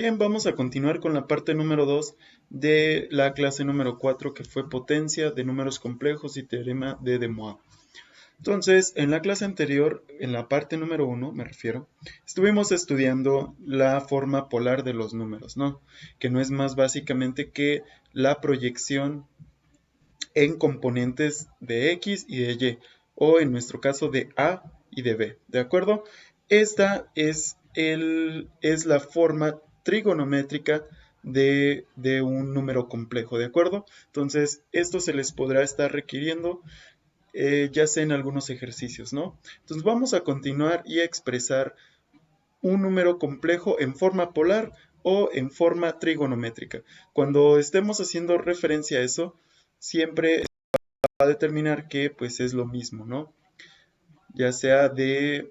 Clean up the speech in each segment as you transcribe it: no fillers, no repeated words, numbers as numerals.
Bien, vamos a continuar con la parte número 2 de la clase número 4 que fue potencia de números complejos y teorema de De Moivre. Entonces, en la clase anterior, en la parte número 1 me refiero, estuvimos estudiando la forma polar de los números, ¿no? Que no es más básicamente que la proyección en componentes de X y de Y, o en nuestro caso de A y de B, ¿de acuerdo? Esta es la forma trigonométrica de un número complejo, ¿de acuerdo? Entonces, esto se les podrá estar requiriendo ya sea en algunos ejercicios, ¿no? Entonces, vamos a continuar y a expresar un número complejo en forma polar o en forma trigonométrica. Cuando estemos haciendo referencia a eso, siempre va a determinar que pues es lo mismo, ¿no? Ya sea de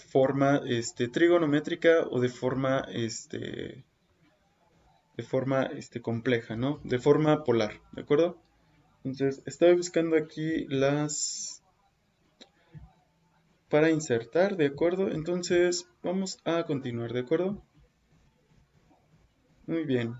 forma trigonométrica o de forma compleja, ¿no? De forma polar, ¿de acuerdo? Entonces, estoy buscando aquí las para insertar, ¿de acuerdo? Entonces, vamos a continuar, ¿de acuerdo? Muy bien.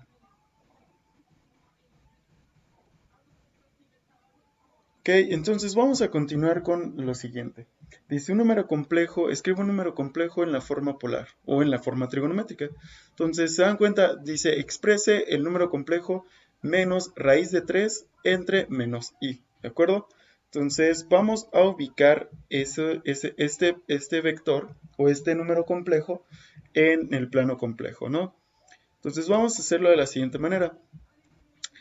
Ok, entonces vamos a continuar con lo siguiente. Dice un número complejo, escribe un número complejo en la forma polar o en la forma trigonométrica. Entonces, se dan cuenta, dice exprese el número complejo menos raíz de 3 entre menos i, ¿de acuerdo? Entonces, vamos a ubicar este vector o este número complejo en el plano complejo, ¿no? Entonces, vamos a hacerlo de la siguiente manera.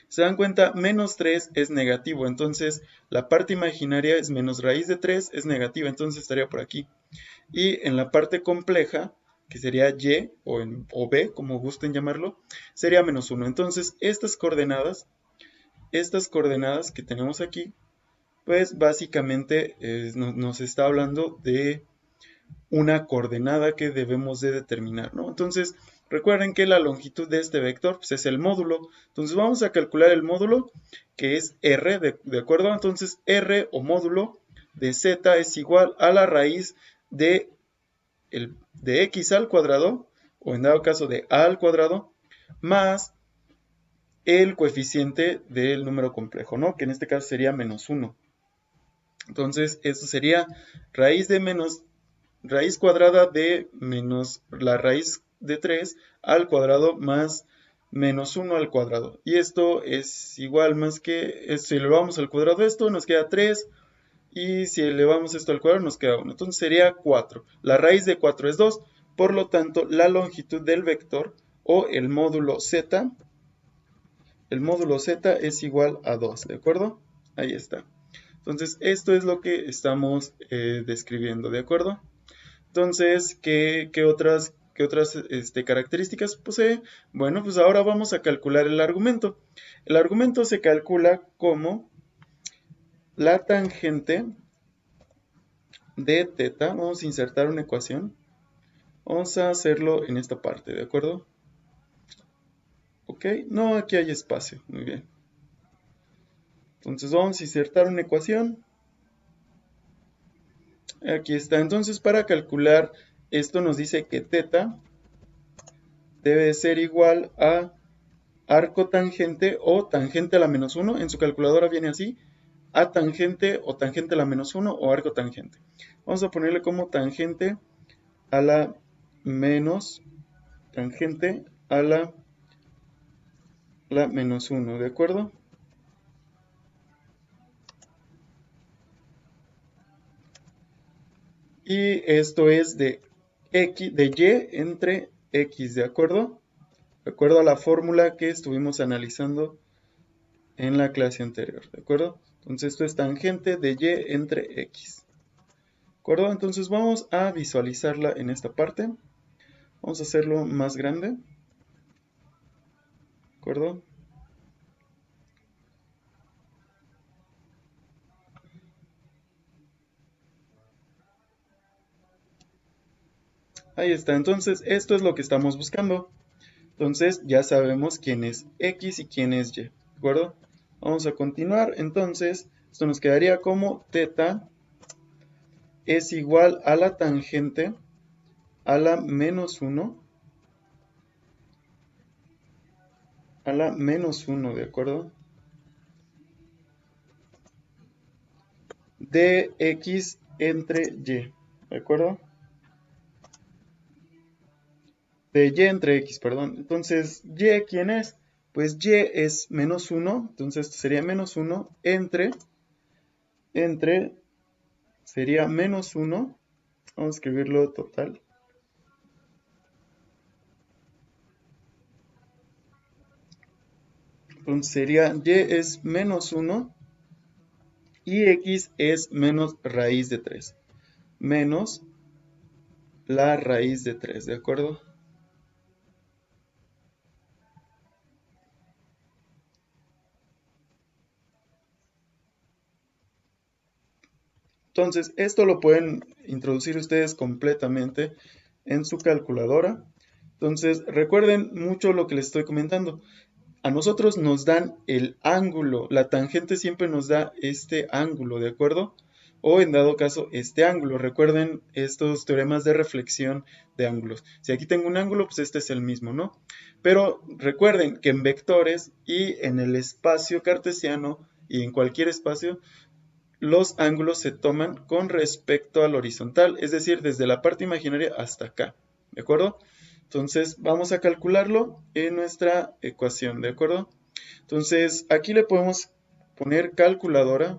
Se dan cuenta, menos 3 es negativo, entonces la parte imaginaria es menos raíz de 3 es negativa, entonces estaría por aquí. Y en la parte compleja, que sería y o b, como gusten llamarlo, sería menos 1. Entonces estas coordenadas que tenemos aquí, pues básicamente nos está hablando de una coordenada que debemos de determinar, ¿no? Entonces, recuerden que la longitud de este vector pues, es el módulo. Entonces, vamos a calcular el módulo, que es r, ¿de acuerdo? Entonces, r o módulo de z es igual a la raíz de x al cuadrado, o en dado caso de a al cuadrado, más el coeficiente del número complejo, ¿no? Que en este caso sería menos 1. Entonces, eso sería raíz de raíz cuadrada de menos la raíz de 3 al cuadrado más menos 1 al cuadrado. Y esto es igual más que, si elevamos al cuadrado esto, nos queda 3. Y si elevamos esto al cuadrado, nos queda 1. Entonces sería 4. La raíz de 4 es 2. Por lo tanto, la longitud del vector o el módulo z es igual a 2. ¿De acuerdo? Ahí está. Entonces, esto es lo que estamos describiendo. ¿De acuerdo? Entonces, ¿qué otras características posee? Bueno, pues ahora vamos a calcular el argumento. El argumento se calcula como la tangente de teta. Vamos a insertar una ecuación. Vamos a hacerlo en esta parte, ¿de acuerdo? Ok, no, aquí hay espacio, muy bien. Entonces vamos a insertar una ecuación. Aquí está. Entonces, para calcular esto nos dice que teta debe ser igual a arco tangente o tangente a la menos 1. En su calculadora viene así, a tangente o tangente a la menos 1 o arco tangente. Vamos a ponerle como tangente a la menos, tangente a la menos 1, ¿de acuerdo? Y esto es de y entre x, ¿de acuerdo? De acuerdo a la fórmula que estuvimos analizando en la clase anterior, ¿de acuerdo? Entonces esto es tangente de y entre x. ¿De acuerdo? Entonces vamos a visualizarla en esta parte. Vamos a hacerlo más grande. ¿De acuerdo? Ahí está. Entonces esto es lo que estamos buscando. Entonces ya sabemos quién es x y quién es y. ¿De acuerdo? Vamos a continuar. Entonces esto nos quedaría como teta es igual a la tangente a la menos 1 a la menos 1, ¿de acuerdo? De x entre y, ¿de acuerdo? De y entre x, perdón. Entonces, y, ¿quién es? Pues y es menos 1, entonces esto sería menos 1 entre, sería menos 1, vamos a escribirlo total. Entonces sería y es menos 1 y x es menos raíz de 3. Menos la raíz de 3, ¿de acuerdo? Entonces, esto lo pueden introducir ustedes completamente en su calculadora. Entonces, recuerden mucho lo que les estoy comentando. A nosotros nos dan el ángulo, la tangente siempre nos da este ángulo, ¿de acuerdo? O en dado caso, este ángulo. Recuerden estos teoremas de reflexión de ángulos. Si aquí tengo un ángulo, pues este es el mismo, ¿no? Pero recuerden que en vectores y en el espacio cartesiano y en cualquier espacio, los ángulos se toman con respecto al horizontal, es decir, desde la parte imaginaria hasta acá, ¿de acuerdo? Entonces vamos a calcularlo en nuestra ecuación, ¿de acuerdo? Entonces aquí le podemos poner calculadora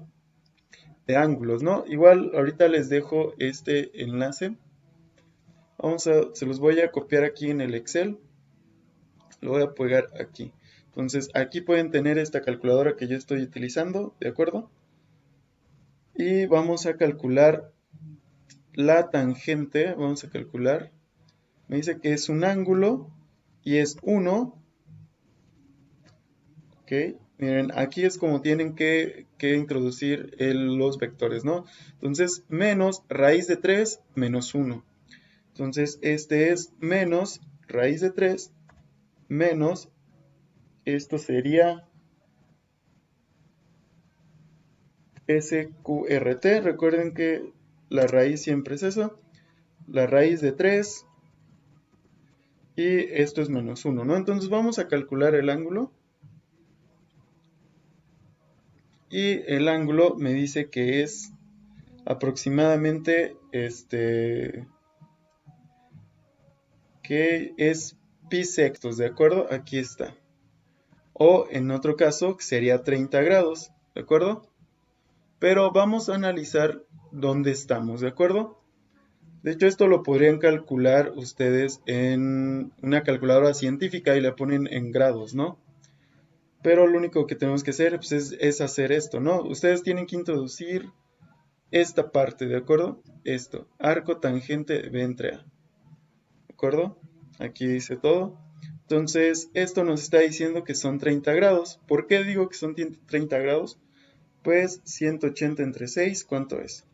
de ángulos, ¿no? Igual ahorita les dejo este enlace. Se los voy a copiar aquí en el Excel. Lo voy a pegar aquí. Entonces aquí pueden tener esta calculadora que yo estoy utilizando, ¿de acuerdo? Y vamos a calcular la tangente, vamos a calcular, me dice que es un ángulo y es 1, ok, miren, aquí es como tienen que introducir los vectores, ¿no? Entonces, menos raíz de 3 menos 1. Entonces, este es menos raíz de 3 menos, esto sería SQRT, recuerden que la raíz siempre es eso, la raíz de 3 y esto es menos 1, ¿no? Entonces vamos a calcular el ángulo. Y el ángulo me dice que es aproximadamente, que es pi sextos, ¿de acuerdo? Aquí está. O en otro caso sería 30 grados, ¿de acuerdo? Pero vamos a analizar dónde estamos, ¿de acuerdo? De hecho, esto lo podrían calcular ustedes en una calculadora científica y la ponen en grados, ¿no? Pero lo único que tenemos que hacer pues, es hacer esto, ¿no? Ustedes tienen que introducir esta parte, ¿de acuerdo? Esto, arco tangente B entre A, ¿de acuerdo? Aquí dice todo. Entonces, esto nos está diciendo que son 30 grados. ¿Por qué digo que son 30 grados? Pues 180 entre 6, ¿cuánto es?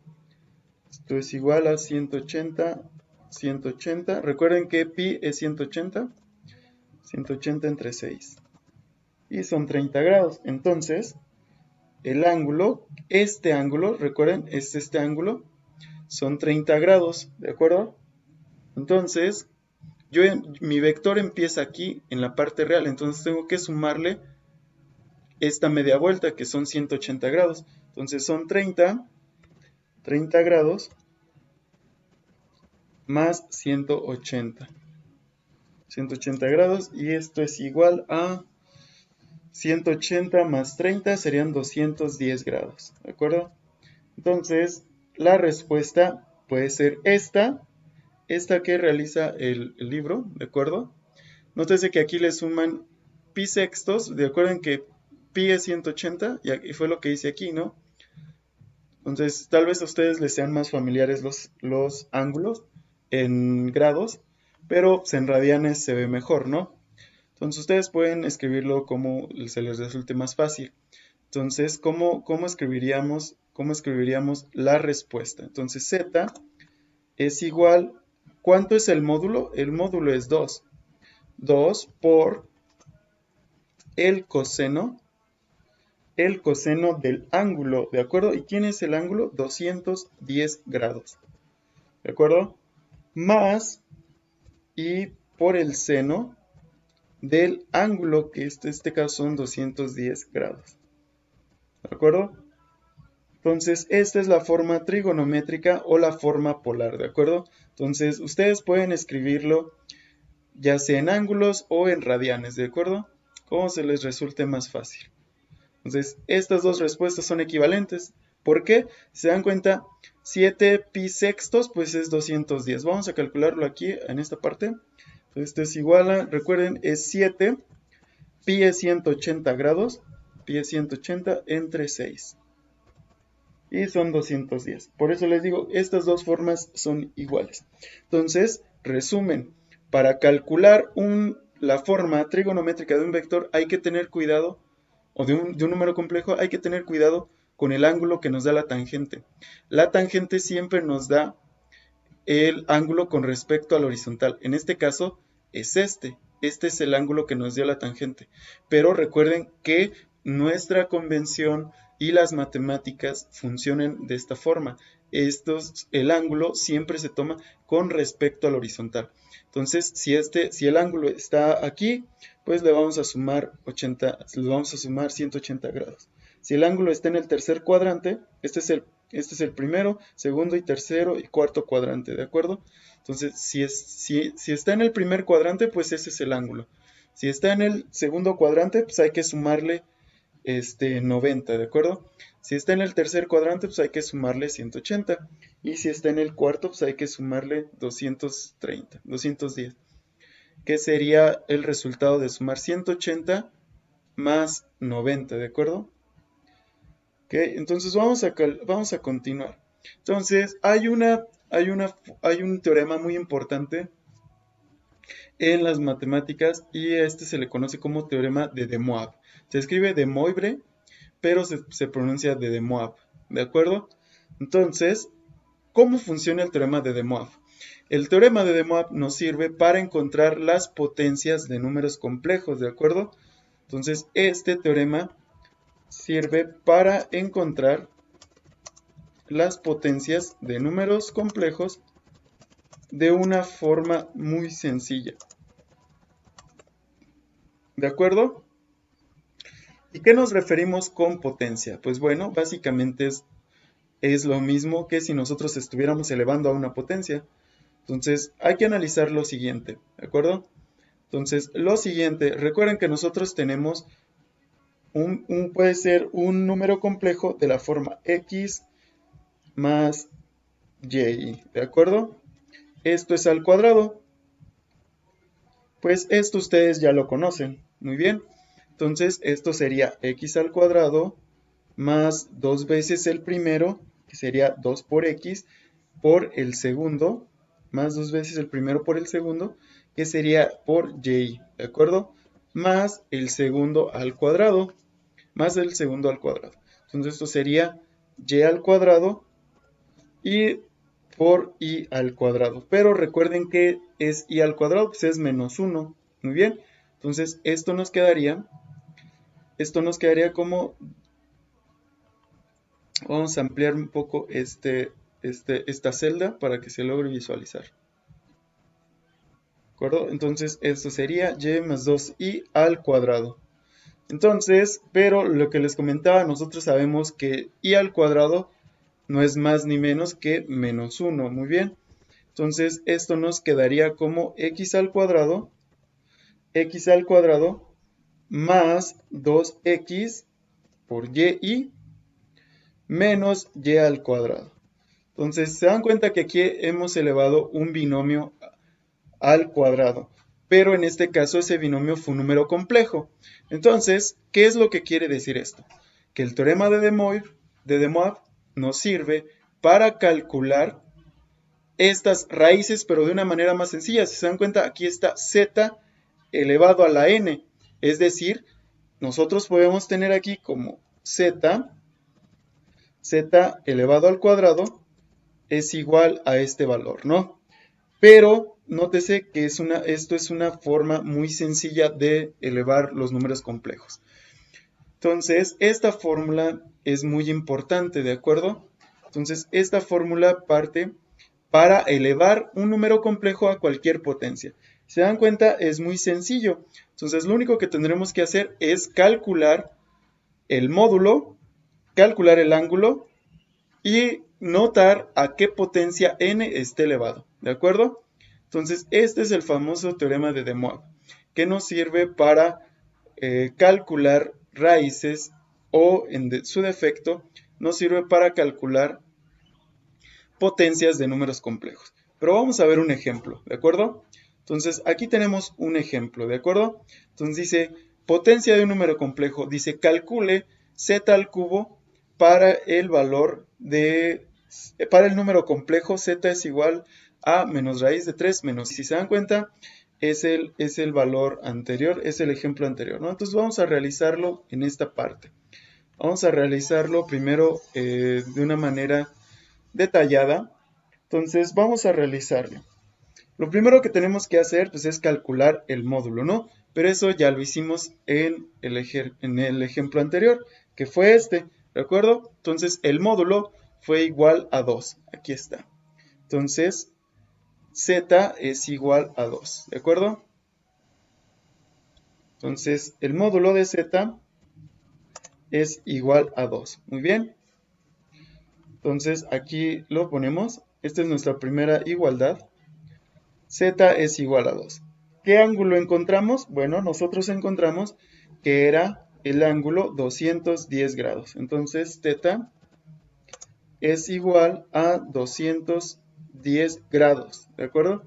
Esto es igual a 180, 180. Recuerden que pi es 180, 180 entre 6. Y son 30 grados. Entonces, el ángulo, este ángulo, recuerden, es este ángulo, son 30 grados, ¿de acuerdo? Entonces, mi vector empieza aquí en la parte real, entonces tengo que sumarle esta media vuelta que son 180 grados. Entonces son 30 grados más 180. 180 grados y esto es igual a 180 más 30 serían 210 grados, ¿de acuerdo? Entonces, la respuesta puede ser esta que realiza el libro, ¿de acuerdo? Nótese que aquí le suman pi sextos, de acuerdo en que pi es 180, y fue lo que hice aquí, ¿no? Entonces, tal vez a ustedes les sean más familiares los ángulos en grados, pero pues, en radianes se ve mejor, ¿no? Entonces, ustedes pueden escribirlo como se les resulte más fácil. Entonces, ¿cómo escribiríamos la respuesta? Entonces, z es igual, ¿cuánto es el módulo? El módulo es 2. 2 por el coseno del ángulo, ¿de acuerdo? ¿Y quién es el ángulo? 210 grados, ¿de acuerdo? Más, y por el seno del ángulo, que en este caso son 210 grados. ¿De acuerdo? Entonces, esta es la forma trigonométrica o la forma polar, ¿de acuerdo? Entonces, ustedes pueden escribirlo ya sea en ángulos o en radianes, ¿de acuerdo? Como se les resulte más fácil. Entonces, estas dos respuestas son equivalentes. ¿Por qué? Si se dan cuenta, 7 pi sextos, pues es 210. Vamos a calcularlo aquí, en esta parte. Entonces, esto es igual a, recuerden, es 7, pi es 180 grados, pi es 180 entre 6. Y son 210. Por eso les digo, estas dos formas son iguales. Entonces, resumen, para calcular la forma trigonométrica de un vector hay que tener cuidado, o de un número complejo, hay que tener cuidado con el ángulo que nos da la tangente. La tangente siempre nos da el ángulo con respecto al horizontal. En este caso es este. Este es el ángulo que nos dio la tangente. Pero recuerden que nuestra convención y las matemáticas funcionan de esta forma. El ángulo siempre se toma con respecto al horizontal. Entonces, si el ángulo está aquí, pues le vamos a sumar 180 grados. Si el ángulo está en el tercer cuadrante, este es el primero, segundo y tercero y cuarto cuadrante, ¿de acuerdo? Entonces, si está en el primer cuadrante, pues ese es el ángulo. Si está en el segundo cuadrante, pues hay que sumarle 90, ¿de acuerdo? Si está en el tercer cuadrante, pues hay que sumarle 180. Y si está en el cuarto, pues hay que sumarle 210. Que sería el resultado de sumar 180 más 90, ¿de acuerdo? Ok, entonces vamos a continuar. Entonces, hay un teorema muy importante en las matemáticas y este se le conoce como teorema de De Moivre. Se escribe de Moivre, pero se pronuncia de Moivre, ¿de acuerdo? Entonces, ¿cómo funciona el teorema de De Moivre? El teorema de De Moivre nos sirve para encontrar las potencias de números complejos, ¿de acuerdo? Entonces, este teorema sirve para encontrar las potencias de números complejos de una forma muy sencilla. ¿De acuerdo? ¿Y qué nos referimos con potencia? Pues bueno, básicamente es lo mismo que si nosotros estuviéramos elevando a una potencia. Entonces, hay que analizar lo siguiente, ¿de acuerdo? Entonces, lo siguiente, recuerden que nosotros tenemos puede ser un número complejo de la forma x más y, ¿de acuerdo? Esto es al cuadrado. Pues esto ustedes ya lo conocen, muy bien. Entonces, esto sería x al cuadrado más 2 veces el primero, que sería 2 por x, por el segundo, más 2 veces el primero por el segundo, que sería por y, ¿de acuerdo? Más el segundo al cuadrado, más el segundo al cuadrado. Entonces esto sería y al cuadrado y por i al cuadrado. Pero recuerden que es i al cuadrado, pues es menos 1. Muy bien. Entonces esto nos quedaría como, vamos a ampliar un poco esta celda para que se logre visualizar. ¿De acuerdo? Entonces esto sería y más 2i al cuadrado. Entonces, pero lo que les comentaba, nosotros sabemos que i al cuadrado no es más ni menos que menos 1. Muy bien. Entonces esto nos quedaría como x al cuadrado más 2x por y menos y al cuadrado. Entonces se dan cuenta que aquí hemos elevado un binomio al cuadrado, pero en este caso ese binomio fue un número complejo. Entonces, ¿qué es lo que quiere decir esto? Que el teorema de De Moivre nos sirve para calcular estas raíces, pero de una manera más sencilla. Si se dan cuenta, aquí está z elevado a la n, es decir, nosotros podemos tener aquí como z elevado al cuadrado es igual a este valor, ¿no? Pero nótese que esto es una forma muy sencilla de elevar los números complejos. Entonces, esta fórmula es muy importante, ¿de acuerdo? Entonces, esta fórmula parte para elevar un número complejo a cualquier potencia. Se dan cuenta, es muy sencillo. Entonces lo único que tendremos que hacer es calcular el módulo, calcular el ángulo y notar a qué potencia n esté elevado, ¿de acuerdo? Entonces este es el famoso teorema de De Moivre, que nos sirve para calcular raíces o en su defecto nos sirve para calcular potencias de números complejos. Pero vamos a ver un ejemplo, ¿de acuerdo? Entonces aquí tenemos un ejemplo, ¿de acuerdo? Entonces dice potencia de un número complejo, dice calcule z al cubo para el valor de, para el número complejo z es igual a menos raíz de 3 menos. Si se dan cuenta, es el valor anterior, es el ejemplo anterior, ¿no? Entonces vamos a realizarlo en esta parte. Vamos a realizarlo primero de una manera detallada. Entonces vamos a realizarlo. Lo primero que tenemos que hacer pues, es calcular el módulo, ¿no? Pero eso ya lo hicimos en el ejemplo anterior, que fue este, ¿de acuerdo? Entonces el módulo fue igual a 2. Aquí está. Entonces z es igual a 2, ¿de acuerdo? Entonces el módulo de z es igual a 2. Muy bien. Entonces aquí lo ponemos. Esta es nuestra primera igualdad. Z es igual a 2. ¿Qué ángulo encontramos? Bueno, nosotros encontramos que era el ángulo 210 grados. Entonces, θ es igual a 210 grados, ¿de acuerdo?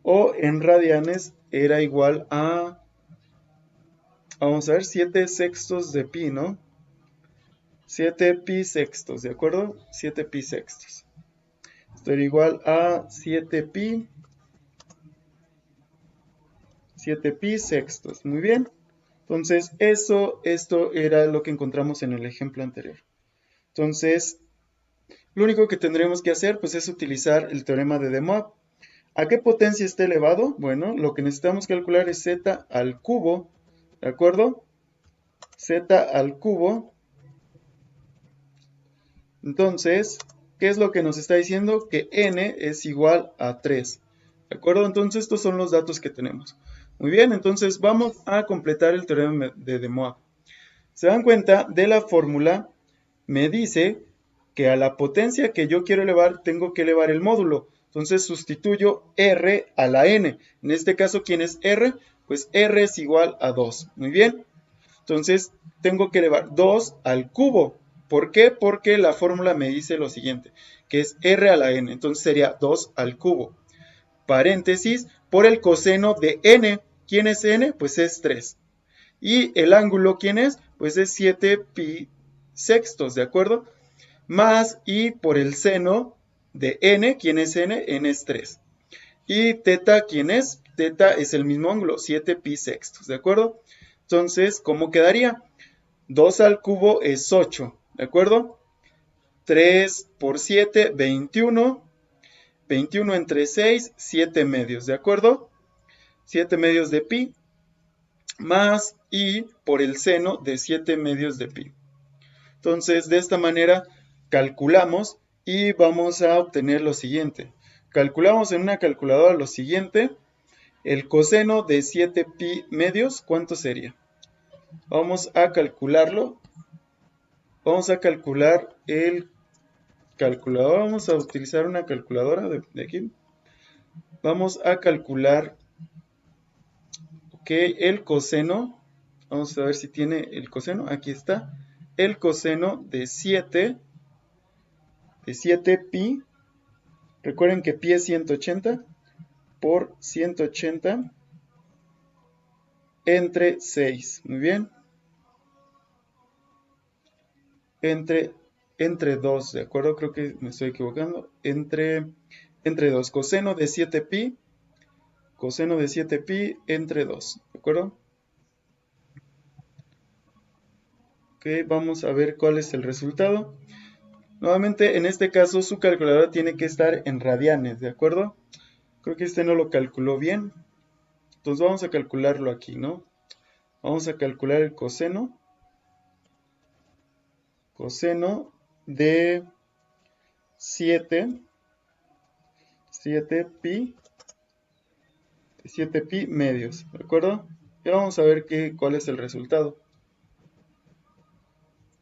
O en radianes era igual a, vamos a ver, 7 sextos de pi, ¿no? 7 pi sextos, ¿de acuerdo? 7 pi sextos. Esto era igual a 7 pi sextos. Muy bien. Entonces, esto era lo que encontramos en el ejemplo anterior. Entonces, lo único que tendremos que hacer pues, es utilizar el teorema de De Moivre. ¿A qué potencia está elevado? Bueno, lo que necesitamos calcular es z al cubo, ¿de acuerdo? Z al cubo. Entonces, ¿qué es lo que nos está diciendo? Que n es igual a 3, ¿de acuerdo? Entonces, estos son los datos que tenemos. Muy bien, entonces vamos a completar el teorema de De Moivre. ¿Se dan cuenta? De la fórmula me dice que a la potencia que yo quiero elevar, tengo que elevar el módulo. Entonces sustituyo R a la N. En este caso, ¿quién es R? Pues R es igual a 2. Muy bien. Entonces tengo que elevar 2 al cubo. ¿Por qué? Porque la fórmula me dice lo siguiente, que es R a la N. Entonces sería 2 al cubo. Paréntesis, por el coseno de N. ¿Quién es N? Pues es 3. Y el ángulo, ¿quién es? Pues es 7 pi sextos, ¿de acuerdo? Más y por el seno de n, ¿quién es n? N es 3. Y teta, ¿quién es? Teta es el mismo ángulo, 7 pi sextos, ¿de acuerdo? Entonces, ¿cómo quedaría? 2 al cubo es 8, ¿de acuerdo? 3 por 7, 21. 21 entre 6, 7 medios, ¿de acuerdo? 7 medios de pi más y por el seno de 7 medios de pi. Entonces, de esta manera calculamos y vamos a obtener lo siguiente. Calculamos en una calculadora lo siguiente. El coseno de 7 pi medios, ¿cuánto sería? Vamos a calcularlo. Vamos a calcular el calculador. Vamos a utilizar una calculadora de aquí. Vamos a calcular el coseno. Vamos a ver si tiene el coseno. Aquí está. El coseno de 7 pi. Recuerden que pi es 180 por 180 entre 6. Muy bien. Entre 2, ¿de acuerdo? Creo que me estoy equivocando. Entre 2. Coseno de 7 pi. Coseno de 7 pi entre 2. ¿De acuerdo? Ok, vamos a ver cuál es el resultado. Nuevamente, en este caso, su calculadora tiene que estar en radianes, ¿de acuerdo? Creo que este no lo calculó bien. Entonces vamos a calcularlo aquí, ¿no? Vamos a calcular el coseno. Coseno de 7 pi 7 pi medios, ¿de acuerdo? Y vamos a ver cuál es el resultado.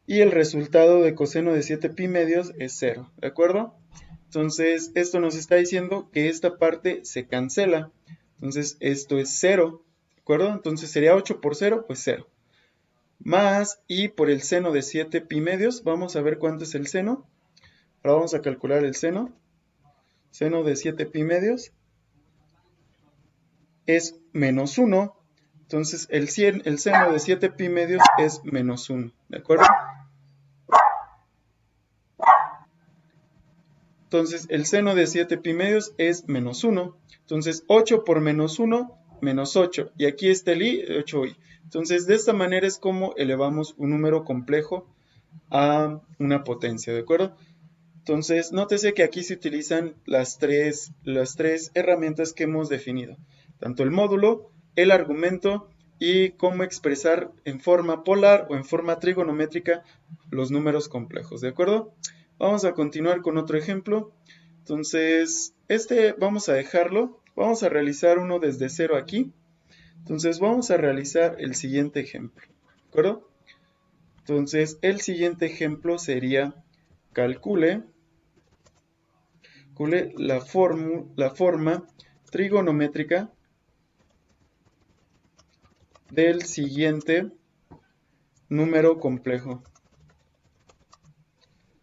Y el resultado de coseno de 7 pi medios es 0, ¿de acuerdo? Entonces, esto nos está diciendo que esta parte se cancela. Entonces, esto es 0, ¿de acuerdo? Entonces, sería 8 por 0, pues 0. Más, y por el seno de 7 pi medios, vamos a ver cuánto es el seno. Ahora vamos a calcular el seno. Seno de 7 pi medios es menos 1. Entonces, el seno de 7 pi medios es menos 1, ¿de acuerdo? Entonces, el seno de 7 pi medios es menos 1. Entonces, 8 por menos 1, menos 8. Y aquí está el i, 8i. Entonces, de esta manera es como elevamos un número complejo a una potencia, ¿de acuerdo? Entonces, nótese que aquí se utilizan las tres herramientas que hemos definido. Tanto el módulo, el argumento y cómo expresar en forma polar o en forma trigonométrica los números complejos, ¿de acuerdo? Vamos a continuar con otro ejemplo. Entonces, vamos a dejarlo. Vamos a realizar uno desde cero aquí. Entonces, vamos a realizar el siguiente ejemplo, ¿de acuerdo? Entonces, el siguiente ejemplo sería calcule la forma trigonométrica del siguiente número complejo.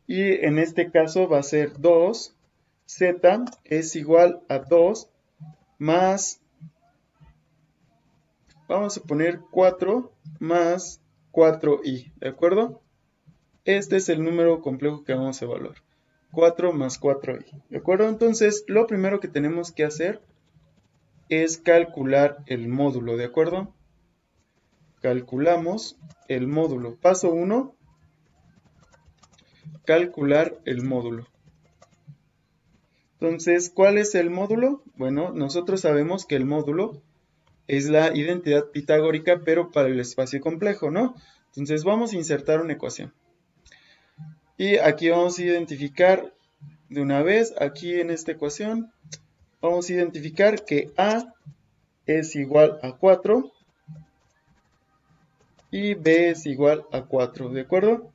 Y en este caso va a ser 2, z es igual a 2 más, vamos a poner 4 más 4i, ¿de acuerdo? Este es el número complejo que vamos a evaluar. 4 más 4i, ¿de acuerdo? Entonces, lo primero que tenemos que hacer es calcular el módulo, ¿de acuerdo? Calculamos el módulo. Paso 1, calcular el módulo. Entonces, ¿cuál es el módulo? Bueno, nosotros sabemos que el módulo es la identidad pitagórica, pero para el espacio complejo, ¿no? Entonces, vamos a insertar una ecuación. Y aquí vamos a identificar de una vez, aquí en esta ecuación, vamos a identificar que A es igual a 4 y B es igual a 4, ¿de acuerdo?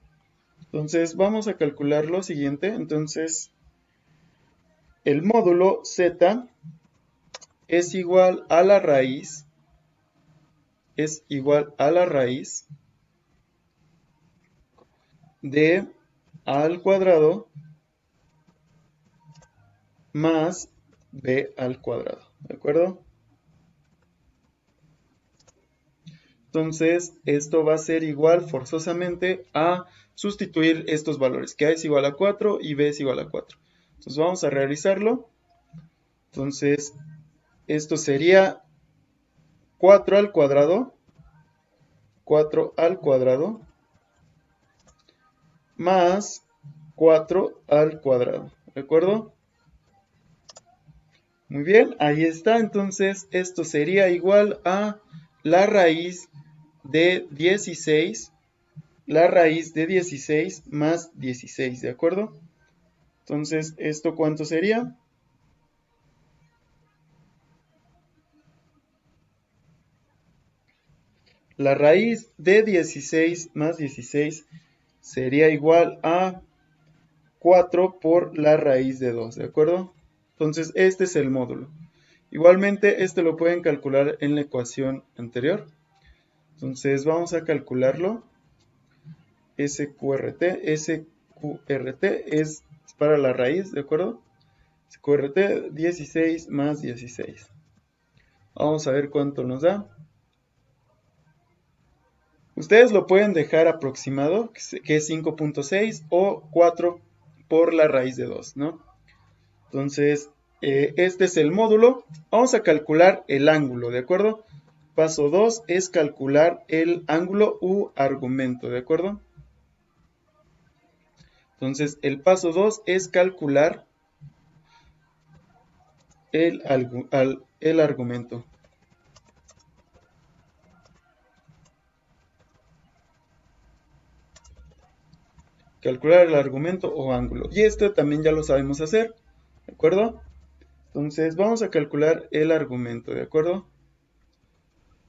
Entonces vamos a calcular lo siguiente. Entonces el módulo z es igual a la raíz, de a al cuadrado más b al cuadrado, ¿de acuerdo? Entonces esto va a ser igual forzosamente a sustituir estos valores, que a es igual a 4 y b es igual a 4. Entonces vamos a realizarlo. Entonces esto sería 4 al cuadrado más 4 al cuadrado, ¿de acuerdo? Muy bien, ahí está. Entonces esto sería igual a la raíz de 16, más 16, ¿de acuerdo? Entonces, ¿esto cuánto sería? La raíz de 16 más 16 sería igual a 4 por la raíz de 2, ¿de acuerdo? Entonces, este es el módulo. Igualmente, este lo pueden calcular en la ecuación anterior. Entonces, vamos a calcularlo. SQRT es para la raíz, ¿de acuerdo? SQRT 16 más 16. Vamos a ver cuánto nos da. Ustedes lo pueden dejar aproximado, que es 5.6 o 4 por la raíz de 2, ¿no? Entonces, este es el módulo. Vamos a calcular el ángulo, ¿de acuerdo? Paso 2 es calcular el ángulo u argumento, ¿de acuerdo? Entonces, el paso 2 es calcular el argumento. Calcular el argumento o ángulo. Y esto también ya lo sabemos hacer, ¿de acuerdo? Entonces vamos a calcular el argumento, ¿de acuerdo?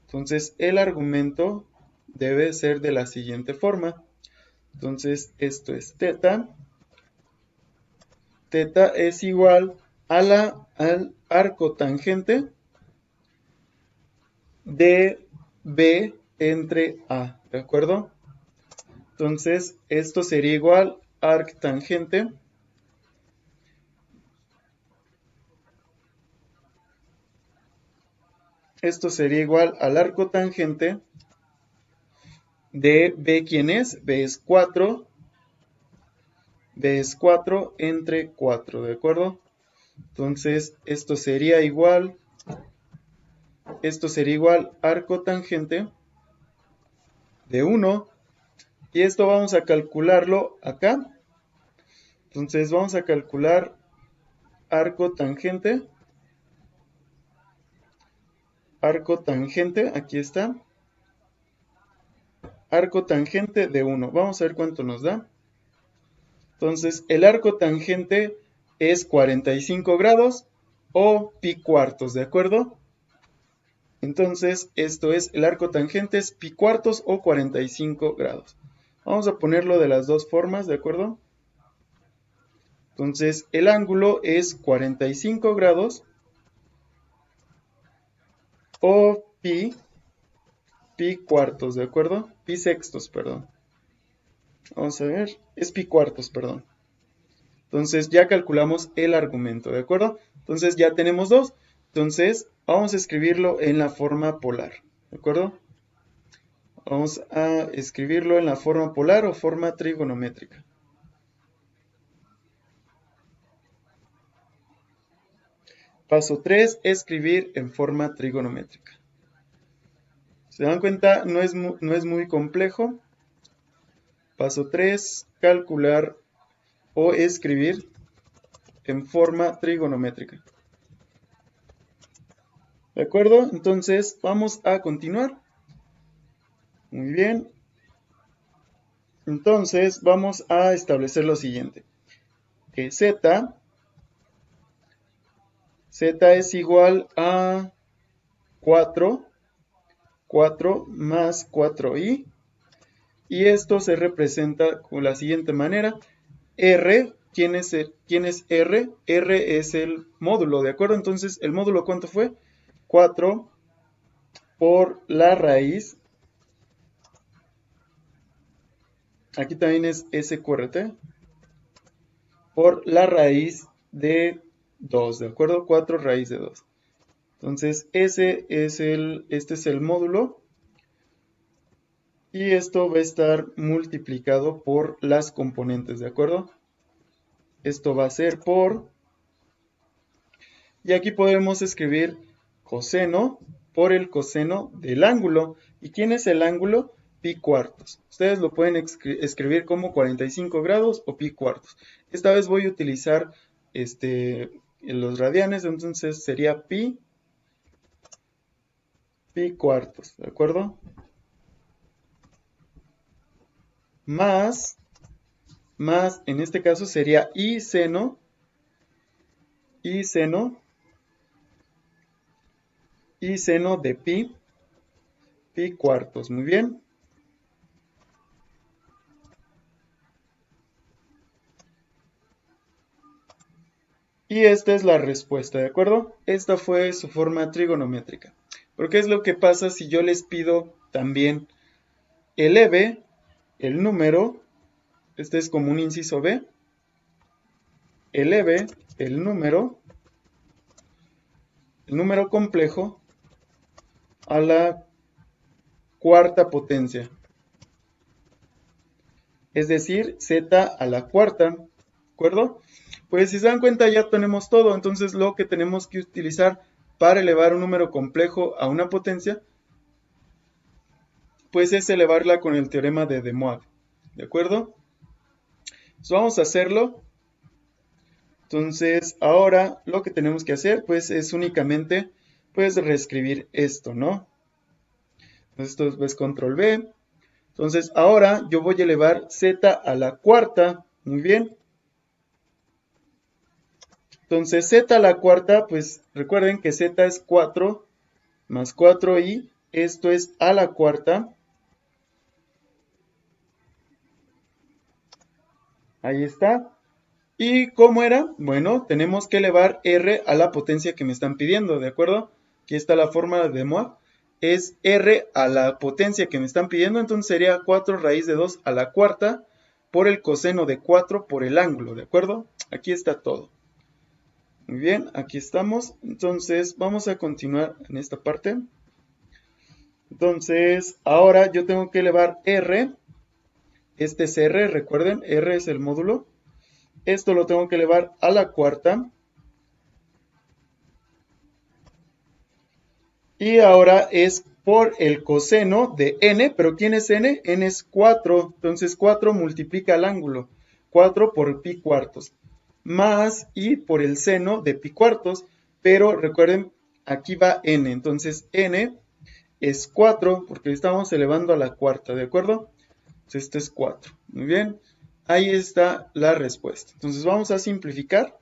Entonces el argumento debe ser de la siguiente forma. Entonces esto es teta. Teta es igual al arco tangente de B entre A, ¿de acuerdo? Entonces esto sería igual arc tangente esto sería igual al arco tangente de B, ¿quién es? B es 4, B es 4 entre 4, ¿de acuerdo? Entonces esto sería igual arco tangente de 1 y esto vamos a calcularlo acá. Entonces vamos a calcular arco tangente, aquí está, arco tangente de 1. Vamos a ver cuánto nos da. Entonces el arco tangente es 45 grados o pi cuartos, ¿de acuerdo? Entonces esto es, el arco tangente es pi cuartos o 45 grados. Vamos a ponerlo de las dos formas, ¿de acuerdo? Entonces el ángulo es 45 grados o pi cuartos, ¿de acuerdo? Pi sextos, perdón. Vamos a ver, es pi cuartos, perdón. Entonces ya calculamos el argumento, ¿de acuerdo? Entonces ya tenemos dos. Entonces vamos a escribirlo en la forma polar, ¿de acuerdo? Vamos a escribirlo en la forma polar o forma trigonométrica. Paso 3, escribir en forma trigonométrica. ¿Se dan cuenta? No es muy complejo. Paso 3, calcular o escribir en forma trigonométrica. ¿De acuerdo? Entonces vamos a continuar. Muy bien. Entonces vamos a establecer lo siguiente. Que z es igual a 4 más 4i. Y esto se representa con la siguiente manera. R, ¿quién es R? R es el módulo, ¿de acuerdo? Entonces, ¿el módulo cuánto fue? 4 por la raíz. Aquí también es SQRT. Por la raíz de 2, ¿de acuerdo? 4 raíz de 2. Entonces, este es el módulo. Y esto va a estar multiplicado por las componentes, ¿de acuerdo? Esto va a ser por... Y aquí podemos escribir coseno por el coseno del ángulo. ¿Y quién es el ángulo? Pi cuartos. Ustedes lo pueden escribir como 45 grados o pi cuartos. Esta vez voy a utilizar los radianes, entonces sería pi cuartos, ¿de acuerdo? Más, en este caso sería i seno de pi cuartos, muy bien. Y esta es la respuesta, ¿de acuerdo? Esta fue su forma trigonométrica. Pero ¿qué es lo que pasa si yo les pido también eleve el número, este es como un inciso B, eleve el número complejo a la cuarta potencia? Es decir, z a la cuarta, ¿de acuerdo? Pues si se dan cuenta ya tenemos todo, entonces lo que tenemos que utilizar para elevar un número complejo a una potencia, pues es elevarla con el teorema de De Moivre, ¿de acuerdo? Entonces vamos a hacerlo. Entonces ahora lo que tenemos que hacer pues es únicamente pues reescribir esto, ¿no? Entonces esto es control B. Entonces ahora yo voy a elevar z a la cuarta, muy bien. Entonces z a la cuarta, pues recuerden que z es 4 más 4i, esto es a la cuarta. Ahí está. ¿Y cómo era? Bueno, tenemos que elevar r a la potencia que me están pidiendo, ¿de acuerdo? Aquí está la fórmula de Moa. Es r a la potencia que me están pidiendo, entonces sería 4 raíz de 2 a la cuarta por el coseno de 4 por el ángulo, ¿de acuerdo? Aquí está todo. Muy bien, aquí estamos. Entonces vamos a continuar en esta parte. Entonces, ahora yo tengo que elevar r. Este es r, recuerden, r es el módulo. Esto lo tengo que elevar a la cuarta. Y ahora es por el coseno de n, pero ¿quién es n? N es 4, entonces 4 multiplica el ángulo, 4 por pi cuartos, más y por el seno de pi cuartos, pero recuerden, aquí va n, entonces n es 4, porque estamos elevando a la cuarta, ¿de acuerdo? Entonces esto es 4, muy bien, ahí está la respuesta. Entonces vamos a simplificar.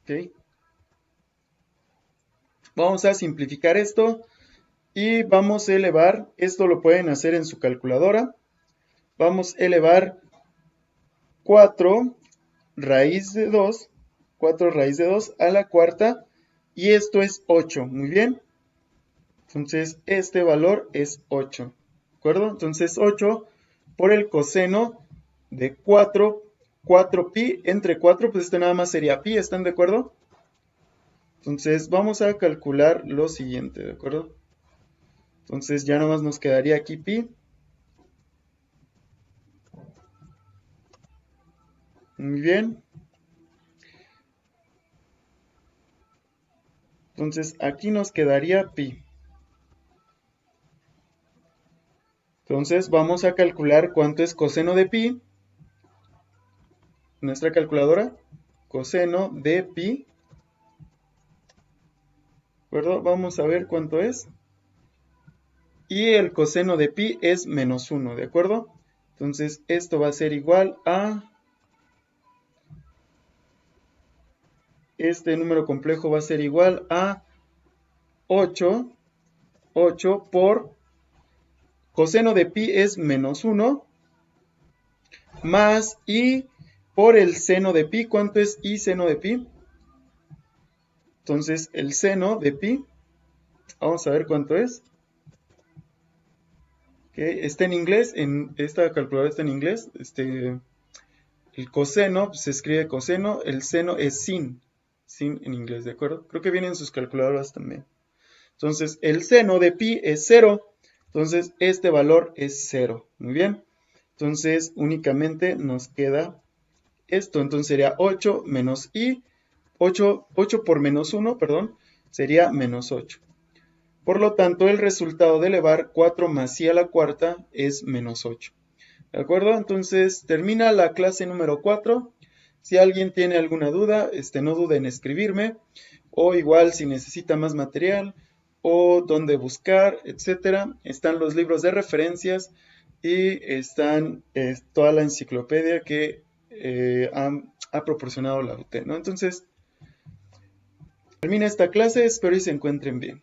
¿Ok? Vamos a simplificar esto. Y vamos a elevar, esto lo pueden hacer en su calculadora. Vamos a elevar 4 raíz de 2, 4 raíz de 2 a la cuarta. Y esto es 8, muy bien. Entonces este valor es 8, ¿de acuerdo? Entonces 8 por el coseno de 4, 4pi entre 4, pues este nada más sería pi, ¿están de acuerdo? Entonces vamos a calcular lo siguiente, ¿de acuerdo? Entonces ya nada más nos quedaría aquí pi. Muy bien. Entonces aquí nos quedaría pi. Entonces vamos a calcular cuánto es coseno de pi. Nuestra calculadora. Coseno de pi. ¿De acuerdo? Vamos a ver cuánto es. Y el coseno de pi es menos 1, ¿de acuerdo? Entonces esto va a ser igual a... Este número complejo va a ser igual a 8. 8 por... Coseno de pi es menos 1. Más i por el seno de pi. ¿Cuánto es i seno de pi? Entonces el seno de pi, vamos a ver cuánto es. Okay, está en inglés, en esta calculadora está en inglés. El coseno pues, se escribe coseno, el seno es sin en inglés, ¿de acuerdo? Creo que viene en sus calculadoras también. Entonces el seno de pi es 0, entonces este valor es 0, muy bien. Entonces únicamente nos queda esto, entonces sería 8 menos i, 8 por menos 1, perdón, sería menos 8. Por lo tanto, el resultado de elevar 4 más i a la cuarta es menos 8. ¿De acuerdo? Entonces, termina la clase número 4. Si alguien tiene alguna duda, no dude en escribirme. O igual si necesita más material o dónde buscar, etcétera. Están los libros de referencias y están toda la enciclopedia que ha proporcionado la UT, ¿no? Entonces, termina esta clase. Espero y se encuentren bien.